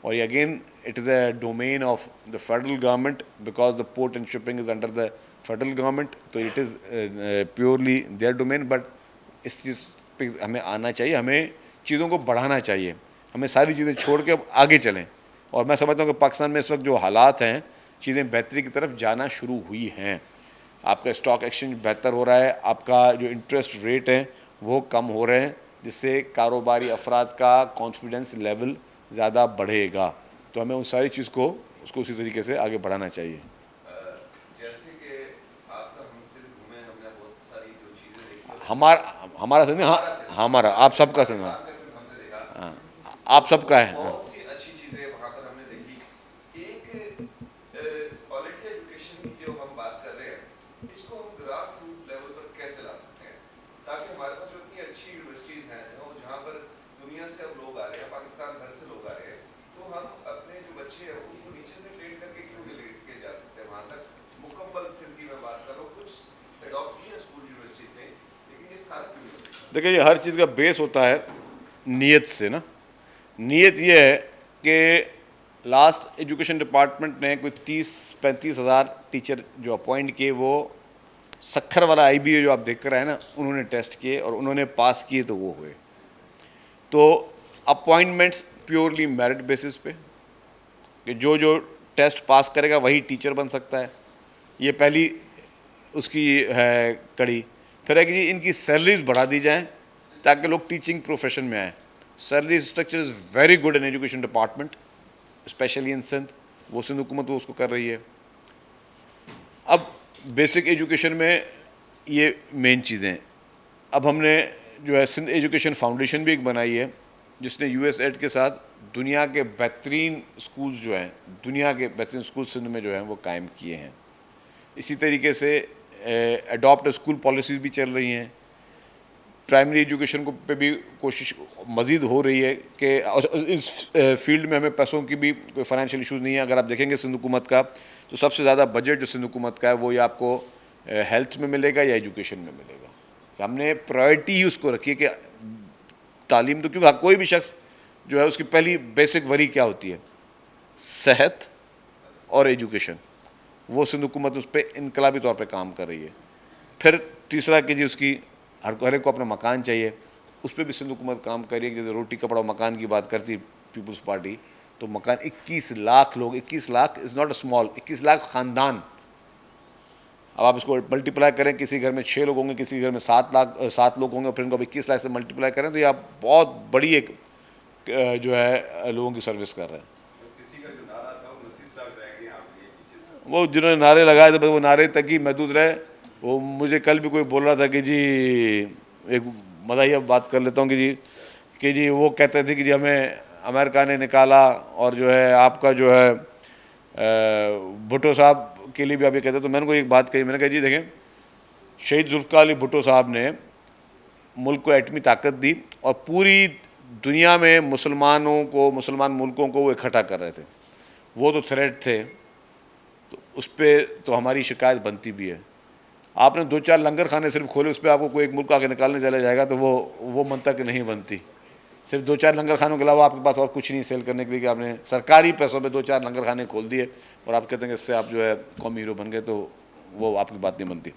S1: और ये again it is a domain of the federal government because the port and shipping is under the federal government, तो it is purely their domain. But इस चीज़ पे हमें आना चाहिए, हमें चीज़ों को बढ़ाना चाहिए, हमें सारी चीज़ें छोड़ के अब आगे चलें। और मैं समझता हूँ कि पाकिस्तान में इस वक्त जो हालात हैं, चीज़ें बेहतरी की तरफ जाना शुरू हुई हैं। आपका स्टॉक एक्सचेंज बेहतर हो रहा है, आपका जो इंटरेस्ट रेट है वो कम हो रहे हैं, जिससे कारोबारी अफराद का कॉन्फिडेंस लेवल ज़्यादा बढ़ेगा। तो हमें उस सारी चीज़ को उसको उसी तरीके से आगे बढ़ाना चाहिए।
S3: जैसे कि आपका हम सिंध घूमे, हमने बहुत सारी जो चीज़ें देखी,
S1: हमारा सिंध, हाँ हमारा, आप सबका सिंध, हाँ
S3: हमने देखा
S1: हाँ आप सबका है।
S3: बहुत सी अच्छी चीज़ें वहाँ पर हमने देखी। एक क्वालिटी एजुकेशन की जो हम बात कर रहे हैं, इसको हम ग्रास रूट लेवल पर कैसे ला सकते हैं, ताकि हमारे पास जो इतनी अच्छी यूनिवर्सिटीज़ हैं और जहाँ पर दुनिया से अब लोग आ रहे हैं, पाकिस्तान भर से लोग आ रहे हैं, तो हम अपने जो बच्चे हैं उनको नीचे से ट्रेन करके क्यों नहीं लेके जा सकते वहाँ तक। मुकम्मल सिंध की मैं बात कर रहा हूँ, कुछ एडॉप्ट किए स्कूल यूनिवर्सिटीज़ ने, लेकिन ये सारा क्यों नहीं हो सकता?
S1: देखिए, ये हर चीज़ का बेस होता है नीयत से ना। नीयत ये है कि लास्ट एजुकेशन डिपार्टमेंट ने कोई 30-35 हज़ार टीचर जो अपॉइंट किए, वो सखर वाला IBA जो आप देख कर आए ना, उन्होंने टेस्ट किए और उन्होंने पास किए तो वो हुए। तो अपॉइंटमेंट्स प्योरली मेरिट बेसिस पे, कि जो टेस्ट पास करेगा वही टीचर बन सकता है, ये पहली उसकी है कड़ी। फिर फिर है कि जी इनकी सैलरीज बढ़ा दी जाएँ ताकि लोग टीचिंग प्रोफेशन में आएँ। Salary structure is very good in education department, specially in Sindh. वो सिंध हुकूमत वो उसको कर रही है। अब बेसिक एजुकेशन में ये मेन चीज़ें हैं। अब हमने जो है सिंध एजुकेशन फाउंडेशन भी एक बनाई है, जिसने यूएसएड के साथ दुनिया के बेहतरीन स्कूल्स जो हैं, दुनिया के बेहतरीन स्कूल सिंध में जो हैं वो कायम किए हैं। इसी तरीके से अडॉप्ट स्कूल पॉलिसीज़ भी चल रही हैं। प्राइमरी एजुकेशन को पे भी कोशिश मज़ीद हो रही है कि इस फील्ड में हमें पैसों की भी कोई फाइनेंशियल इशूज़ नहीं है। अगर आप देखेंगे सिंध हुकूमत का, तो सबसे ज़्यादा बजट जो सिंध हुकूमत का है वो या आपको हेल्थ में मिलेगा या एजुकेशन में मिलेगा। हमने प्रायोरिटी ही उसको रखी है कि तालीम, तो क्योंकि कोई भी शख्स जो है उसकी पहली बेसिक वरी क्या होती है, सेहत और एजुकेशन। वो सिंध हुकूमत उस पर इनकलाबी तौर पे काम कर रही है। फिर तीसरा कि जी उसकी हर एक को अपना मकान चाहिए, उस पर भी सिंध हुकूमत काम कर रही है। जैसे रोटी कपड़ा मकान की बात करती है पीपल्स पार्टी, तो मकान 21 लाख लोग, 21 lakh is not a small, 21 lakh ख़ानदान। अब आप इसको मल्टीप्लाई करें, किसी घर में 6 लोग होंगे, किसी घर में 7 लोग होंगे, फिर इनको अब 21 लाख से मल्टीप्लाई करें तो ये आप बहुत बड़ी एक जो है लोगों की सर्विस कर रहे हैं।
S3: किसी का जो नारा था वो 29 लाख रह गए आपके पीछे से।
S1: वो जिन्होंने नारे लगाए थे वो नारे तक ही महदूद रहे। वो मुझे कल भी कोई बोल रहा था कि जी, एक मज़ाहिया बात कर लेता हूँ कि जी वो कहते थे कि जी हमें अमेरिका ने निकाला, और जो है आपका जो है भुट्टो साहब के लिए भी आप ये कहते। तो मैंने को एक बात कही, मैंने कहा जी देखें, शहीद जुल्फ़िकार अली भुट्टो साहब ने मुल्क को एटमी ताकत दी और पूरी दुनिया में मुसलमानों को, मुसलमान मुल्कों को वो इकट्ठा कर रहे थे। वो तो थ्रेट थे, तो उस पर तो हमारी शिकायत बनती भी है। आपने 2-4 लंगर खाने सिर्फ खोले, उस पर आपको कोई एक मुल्क आके निकालने चला जाएगा तो वो मनता कि नहीं बनती। सिर्फ 2-4 लंगर खानों के अलावा आपके पास और कुछ नहीं सेल करने के लिए कि आपने सरकारी पैसों पे 2-4 लंगर खाने खोल दिए और आप कहते हैं कि इससे आप जो है कौमी हीरो बन गए, तो वो आपकी बात नहीं बनती।